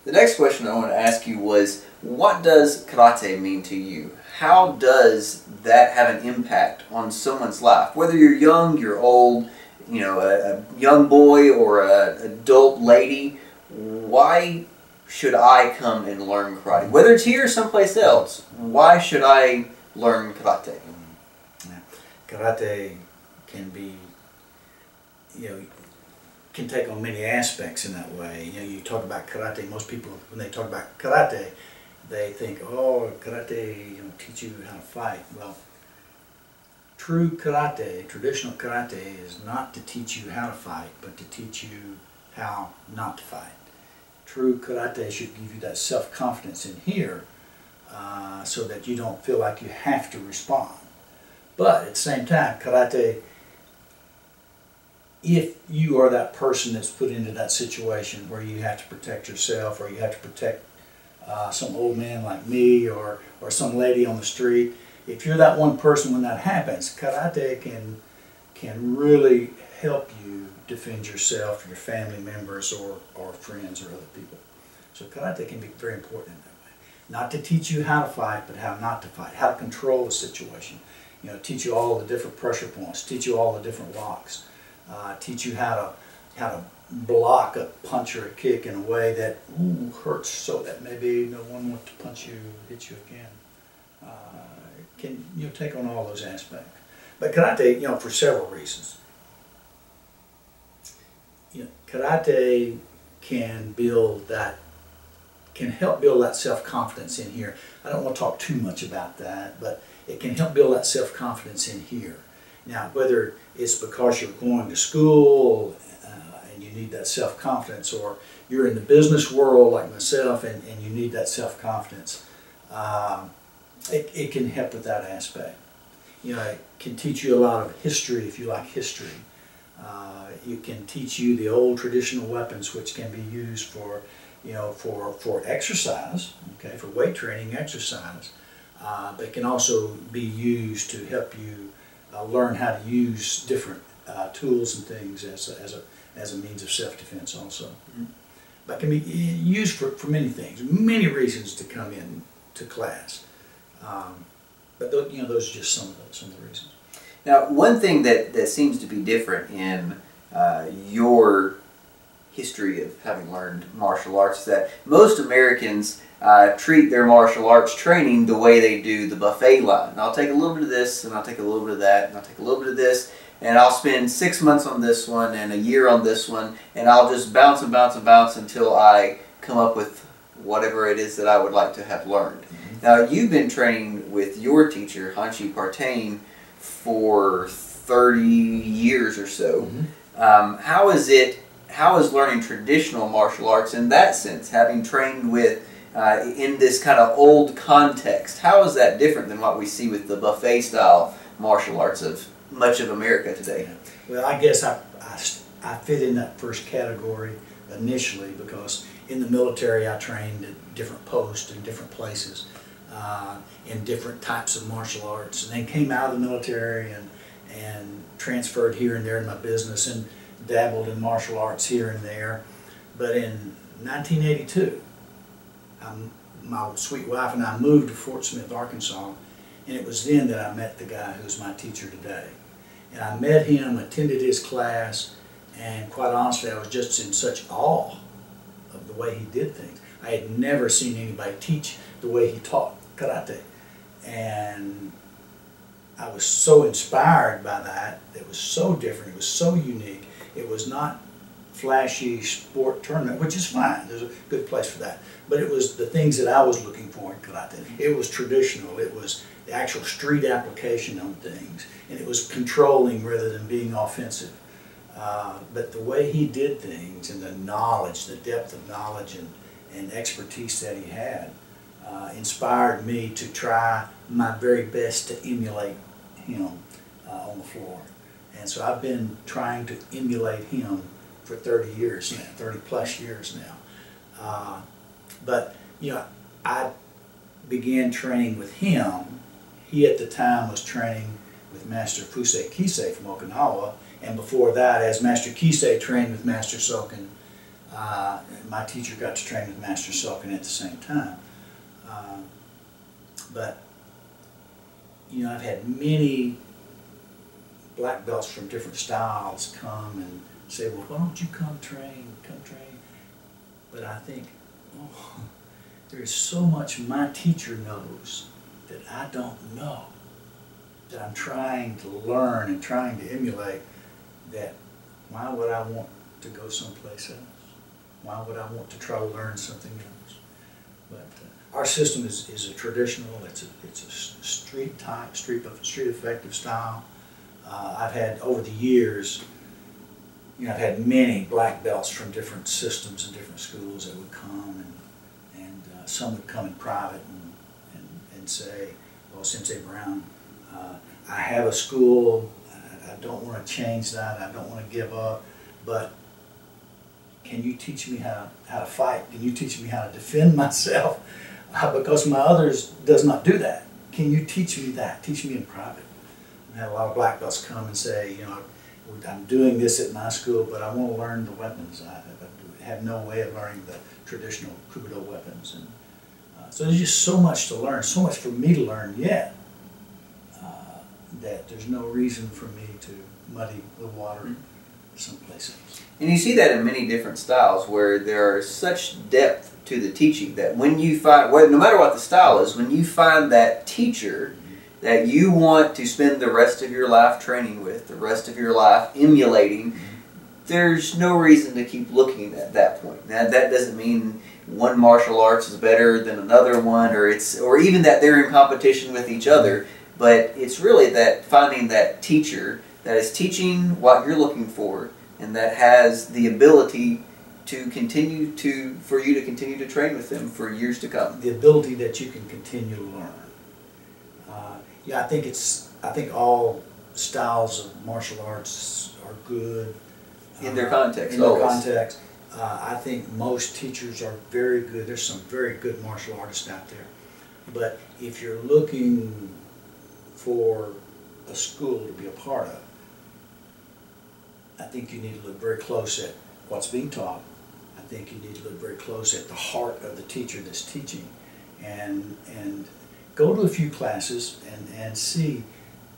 The next question I want to ask you was, what does karate mean to you? How does that have an impact on someone's life? Whether you're young, you're old, you know, a young boy or an adult lady, why should I come and learn karate? Whether it's here or someplace else, why should I learn karate? Yeah. Karate can be, can take on many aspects in that way. You talk about karate, most people, when they talk about karate, they think, oh, karate, teach you how to fight. Well, true karate, traditional karate, is not to teach you how to fight, but to teach you how not to fight. True karate should give you that self-confidence in here, so that you don't feel like you have to respond. But at the same time, karate, if you are that person that's put into that situation where you have to protect yourself, or you have to protect some old man like me, or some lady on the street, if you're that one person when that happens, karate can really help you defend yourself, your family members, or friends, or other people. So karate can be very important in that way. Not to teach you how to fight, but how not to fight, how to control the situation. Teach you all the different pressure points, teach you all the different locks, teach you how to block a punch or a kick in a way that hurts, so that maybe no one wants to punch you, hit you again. Can take on all those aspects. But karate, for several reasons. Karate can help build that self-confidence in here. I don't want to talk too much about that, but it can help build that self-confidence in here. Now, whether it's because you're going to school and you need that self-confidence, or you're in the business world like myself and you need that self-confidence, it can help with that aspect. It can teach you a lot of history if you like history. It can teach you the old traditional weapons, which can be used for exercise, okay, for weight training exercise. But it can also be used to help you learn how to use different tools and things as a means of self-defense also. But can be used for many things, many reasons to come in to class. But those are just some of the reasons. Now, one thing that seems to be different in your history of having learned martial arts is that most Americans treat their martial arts training the way they do the buffet line. And I'll take a little bit of this, and I'll take a little bit of that, and I'll take a little bit of this, and I'll spend 6 months on this one and a year on this one, and I'll just bounce and bounce and bounce until I come up with whatever it is that I would like to have learned. Now, you've been training with your teacher, Hanshi Partain, for 30 years or so. How is learning traditional martial arts in that sense, having trained with in this kind of old context? How is that different than what we see with the buffet style martial arts of much of America today? Well, I guess I fit in that first category initially, because in the military I trained at different posts in different places in different types of martial arts, and then came out of the military and transferred here and there in my business and dabbled in martial arts here and there. But in 1982, my sweet wife and I moved to Fort Smith, Arkansas, and it was then that I met the guy who's my teacher today. And I met him, attended his class, and quite honestly, I was just in such awe of the way he did things. I had never seen anybody teach the way he taught karate. And I was so inspired by that. It was so different. It was so unique. It was not flashy sport tournament, which is fine. There's a good place for that. But it was the things that I was looking for in karate. It was traditional. It was the actual street application on things. And it was controlling rather than being offensive. But the way he did things, and the knowledge, the depth of knowledge and expertise that he had, inspired me to try my very best to emulate him on the floor. And so I've been trying to emulate him for 30 years now, 30 plus years now. But I began training with him. He at the time was training with Master Fusei Kisei from Okinawa, and before that, as Master Kisei trained with Master Soken My teacher got to train with Master Salkin at the same time. But, you know, I've had many black belts from different styles come and say, well, why don't you come train? But I think, oh, there is so much my teacher knows that I don't know, that I'm trying to learn and trying to emulate, that why would I want to go someplace else? Why would I want to try to learn something else? But our system is a traditional, it's a street type, street effective style. I've had, over the years, you know, I've had many black belts from different systems and different schools that would come, and some would come in private and say, well, Sensei Brown, I have a school, I don't want to change that, I don't want to give up, but can you teach me how to fight? Can you teach me how to defend myself? Because my others does not do that. Can you teach me that? Teach me in private. I had a lot of black belts come and say, you know, I'm doing this at my school, but I want to learn the weapons. I have no way of learning the traditional Kubudo weapons. And so there's just so much to learn, so much for me to learn yet, that there's no reason for me to muddy the water someplace else. And you see that in many different styles, where there are such depth to the teaching that when you find, well, no matter what the style is, when you find that teacher that you want to spend the rest of your life training with, the rest of your life emulating, there's no reason to keep looking at that point. Now, that doesn't mean one martial arts is better than another one, or even that they're in competition with each other, but it's really that finding that teacher that is teaching what you're looking for, and that has the ability to continue for you to continue to train with them for years to come. The ability that you can continue to learn. Yeah, I think all styles of martial arts are good. In their context, in their context. I think most teachers are very good. There's some very good martial artists out there. But if you're looking for a school to be a part of, I think you need to look very close at what's being taught. I think you need to look very close at the heart of the teacher that's teaching, and go to a few classes and see,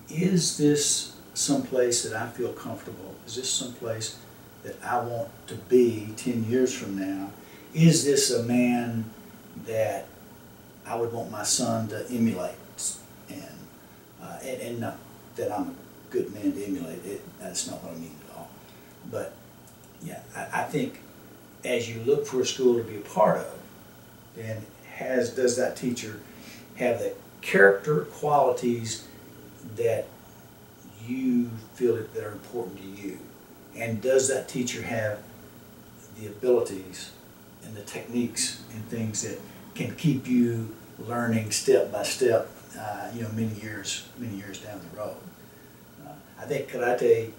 is this someplace that I feel comfortable? Is this someplace that I want to be 10 years from now? Is this a man that I would want my son to emulate? And not that I'm a good man to emulate, that's not what I mean at all. But yeah, I think as you look for a school to be a part of, then does that teacher have the character qualities that you feel that are important to you? And does that teacher have the abilities and the techniques and things that can keep you learning step by step, you know, many years down the road? I think karate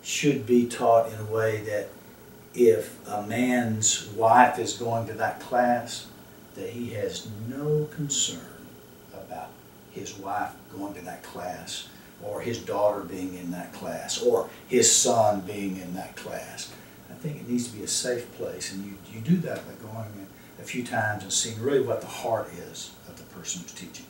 should be taught in a way that if a man's wife is going to that class, that he has no concern about his wife going to that class, or his daughter being in that class, or his son being in that class. I think it needs to be a safe place, and you do that by going a few times and seeing really what the heart is of the person who's teaching.